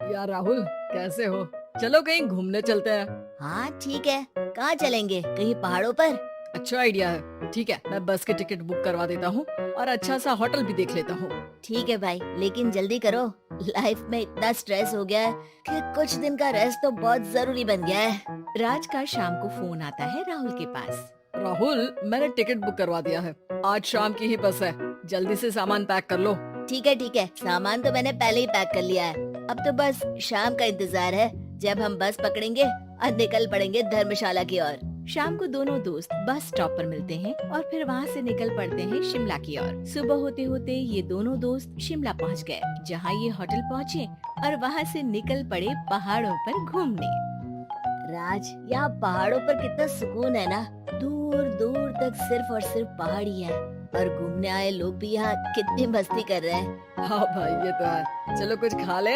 यार राहुल, कैसे हो? चलो कहीं घूमने चलते हैं। हाँ ठीक है। कहाँ चलेंगे? कहीं पहाड़ों पर? अच्छा आइडिया है। ठीक है, मैं बस की टिकट बुक करवा देता हूँ और अच्छा सा होटल भी देख लेता हूँ। ठीक है भाई, लेकिन जल्दी करो। लाइफ में इतना स्ट्रेस हो गया है कि कुछ दिन का रेस्ट तो बहुत जरूरी बन गया है। राज का शाम को फोन आता है राहुल के पास। राहुल, मैंने टिकट बुक करवा दिया है। आज शाम की ही बस है। जल्दी से सामान पैक कर लो। ठीक है, सामान तो मैंने पहले ही पैक कर लिया है। अब तो बस शाम का इंतजार है, जब हम बस पकड़ेंगे और निकल पड़ेंगे धर्मशाला की ओर। शाम को दोनों दोस्त बस स्टॉप पर मिलते हैं और फिर वहाँ से निकल पड़ते हैं शिमला की ओर। सुबह होते होते ये दोनों दोस्त शिमला पहुँच गए, जहाँ ये होटल पहुँचे और वहाँ से निकल पड़े पहाड़ों पर घूमने। राज, यहाँ पहाड़ों पर कितना सुकून है ना। दूर दूर तक सिर्फ और सिर्फ पहाड़ी है और घूमने आए लोग भी यहाँ कितनी मस्ती कर रहे हैं। हाँ भाई, ये तो है। चलो कुछ खा ले।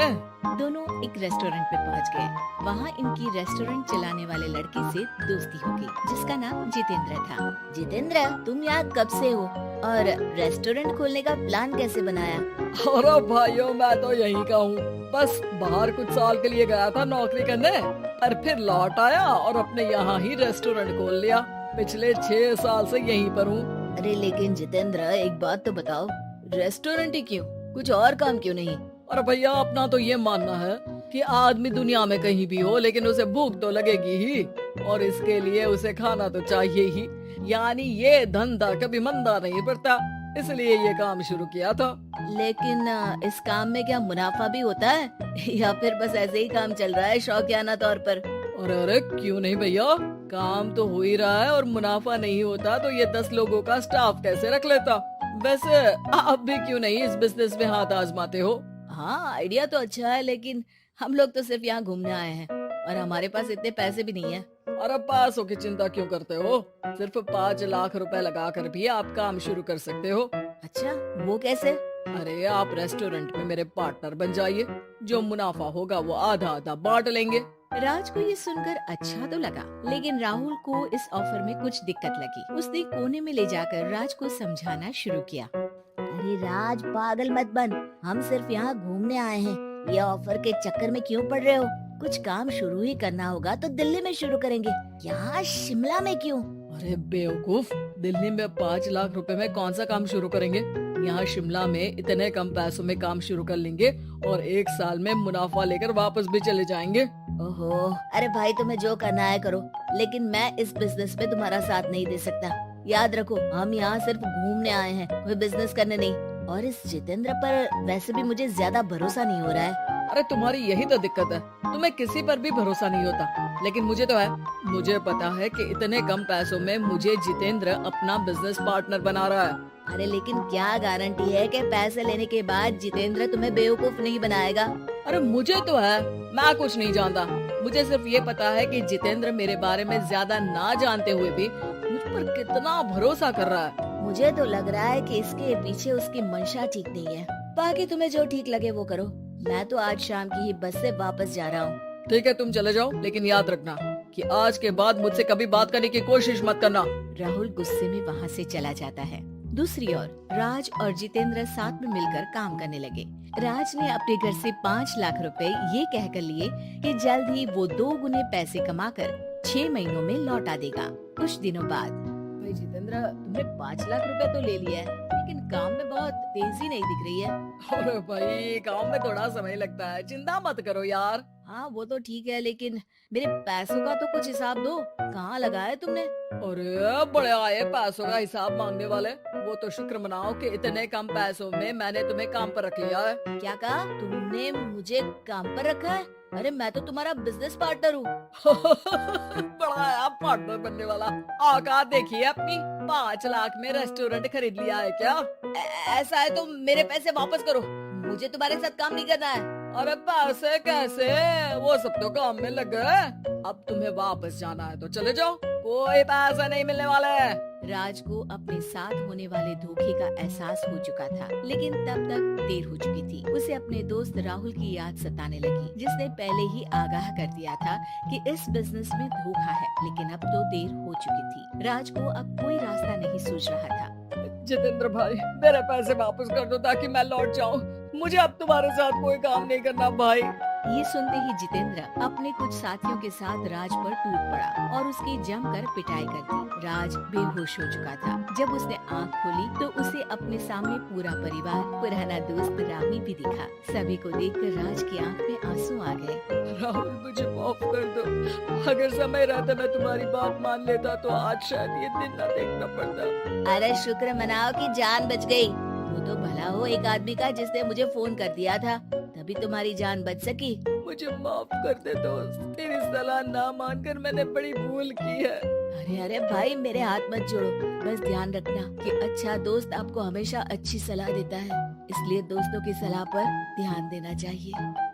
दोनों एक रेस्टोरेंट पे पहुंच गए। वहाँ इनकी रेस्टोरेंट चलाने वाले लड़के से दोस्ती हो गई, जिसका नाम जितेंद्र था। जितेंद्र, तुम यहाँ कब से हो और रेस्टोरेंट खोलने का प्लान कैसे बनाया? अरे भाइयों, मैं तो यहीं का हूँ। बस बाहर कुछ साल के लिए गया था नौकरी करने, और फिर लौट आया और अपने यहाँ ही रेस्टोरेंट खोल लिया। पिछले 6 साल से यहीं पर हूँ। अरे लेकिन जितेंद्र, एक बात तो बताओ, रेस्टोरेंट ही क्यों? कुछ और काम क्यों नहीं? और भैया, अपना तो ये मानना है कि आदमी दुनिया में कहीं भी हो, लेकिन उसे भूख तो लगेगी ही, और इसके लिए उसे खाना तो चाहिए ही। यानी ये धंधा कभी मंदा नहीं पड़ता, इसलिए ये काम शुरू किया था। लेकिन इस काम में क्या मुनाफा भी होता है या फिर बस ऐसे ही काम चल रहा है शौकियाना तौर पर? और अरे क्यों नहीं भैया, काम तो हो ही रहा है, और मुनाफा नहीं होता तो ये 10 लोगों का स्टाफ कैसे रख लेता। वैसे आप भी क्यों नहीं इस बिजनेस में हाथ आजमाते हो? हाँ, आइडिया तो अच्छा है, लेकिन हम लोग तो सिर्फ यहाँ घूमने आए हैं और हमारे पास इतने पैसे भी नहीं है। और अब पैसों की चिंता क्यों करते हो? सिर्फ 5 लाख रुपए लगा कर भी आप काम शुरू कर सकते हो। अच्छा, वो कैसे? अरे, आप रेस्टोरेंट में मेरे पार्टनर बन जाइए। जो मुनाफा होगा वो आधा आधा बांट लेंगे। राज को ये सुनकर अच्छा तो लगा, लेकिन राहुल को इस ऑफर में कुछ दिक्कत लगी। उसने कोने में ले जाकर राज को समझाना शुरू किया। अरे राज, पागल मत बन। हम सिर्फ यहाँ घूमने आए हैं। ये ऑफर के चक्कर में क्यों पड़ रहे हो? कुछ काम शुरू ही करना होगा तो दिल्ली में शुरू करेंगे, यहाँ शिमला में क्यों? अरे बेवकूफ, दिल्ली में 5 लाख रुपए में कौन सा काम शुरू करेंगे? यहाँ शिमला में इतने कम पैसों में काम शुरू कर लेंगे और 1 साल में मुनाफा लेकर वापस भी चले जाएंगे। ओहो, अरे भाई, तुम्हें जो करना है करो, लेकिन मैं इस बिजनेस में तुम्हारा साथ नहीं दे सकता। याद रखो, हम यहाँ सिर्फ घूमने आए हैं, कोई बिजनेस करने नहीं। और इस जितेंद्र पर वैसे भी मुझे ज्यादा भरोसा नहीं हो रहा है। अरे तुम्हारी यही तो दिक्कत है, तुम्हें किसी पर भी भरोसा नहीं होता, लेकिन मुझे तो है। मुझे पता है कि इतने कम पैसों में मुझे जितेंद्र अपना बिजनेस पार्टनर बना रहा है। अरे लेकिन क्या गारंटी है कि पैसे लेने के बाद जितेंद्र तुम्हें बेवकूफ नहीं बनाएगा? अरे मुझे तो है, मैं कुछ नहीं जानता। मुझे सिर्फ ये पता है कि जितेंद्र मेरे बारे में ज्यादा ना जानते हुए भी मुझ पर कितना भरोसा कर रहा है। मुझे तो लग रहा है कि इसके पीछे उसकी मंशा ठीक नहीं है। बाकी तुम्हें जो ठीक लगे वो करो। मैं तो आज शाम की ही बस से वापस जा रहा हूँ। ठीक है, तुम चले जाओ, लेकिन याद रखना कि आज के बाद मुझसे कभी बात करने की कोशिश मत करना। राहुल गुस्से में वहाँ से चला जाता है। दूसरी ओर राज और जितेंद्र साथ में मिलकर काम करने लगे। राज ने अपने घर से 5 लाख रुपए ये कहकर लिए कि जल्द ही वो 2 गुने पैसे कमाकर 6 महीनों में लौटा देगा। कुछ दिनों बाद, भाई जितेंद्र, तुमने 5 लाख रुपए तो ले लिया है, लेकिन काम में बहुत तेजी नहीं दिख रही है। अरे भाई, काम में थोड़ा समय लगता है, चिंता मत करो यार। हाँ वो तो ठीक है, लेकिन मेरे पैसों का तो कुछ हिसाब दो। कहाँ लगाया तुमने? अरे बड़े आए पैसों का हिसाब मांगने वाले। वो तो शुक्र मनाओ कि इतने कम पैसों में मैंने तुम्हें काम पर रख लिया है। क्या कहा? तुमने मुझे काम पर रखा है? अरे मैं तो तुम्हारा बिजनेस पार्टनर हूँ। बड़ा आया पार्टनर बनने वाला। औकात देखिए अपनी, 5 लाख में रेस्टोरेंट खरीद लिया है क्या? ऐसा है तो मेरे पैसे वापस करो, मुझे तुम्हारे साथ काम नहीं करना है। अरे पैसे कैसे, वो सब तो काम में लग गए। अब तुम्हें वापस जाना है तो चले जाओ, कोई पैसा नहीं मिलने वाला है। राज को अपने साथ होने वाले धोखे का एहसास हो चुका था, लेकिन तब तक देर हो चुकी थी। उसे अपने दोस्त राहुल की याद सताने लगी, जिसने पहले ही आगाह कर दिया था कि इस बिजनेस में धोखा है, लेकिन अब तो देर हो चुकी थी। राज को अब कोई रास्ता नहीं सूझ रहा था। जितेंद्र भाई, मेरे पैसे वापस कर दो ताकि मैं लौट जाऊं। मुझे अब तुम्हारे साथ कोई काम नहीं करना भाई। ये सुनते ही जितेंद्र अपने कुछ साथियों के साथ राज पर टूट पड़ा और उसकी जमकर पिटाई कर दी। राज बेहोश हो चुका था। जब उसने आँख खोली तो उसे अपने सामने पूरा परिवार, पुराना दोस्त रामी भी दिखा। सभी को देखकर राज की आँख में आंसू आ गए। राहुल, मुझे माफ कर दो। अगर समय रहता मैं तुम्हारी बात मान लेता तो आज शायद ये दिन न देखना पड़ता। अरे शुक्र मनाओ कि जान बच गई। वो तो भला हो एक आदमी का जिसने मुझे फोन कर दिया था, तभी तुम्हारी जान बच सकी। मुझे माफ कर दे दोस्त, तेरी सलाह ना मानकर मैंने बड़ी भूल की है। अरे अरे भाई, मेरे हाथ मत जोड़ो। बस ध्यान रखना कि अच्छा दोस्त आपको हमेशा अच्छी सलाह देता है, इसलिए दोस्तों की सलाह पर ध्यान देना चाहिए।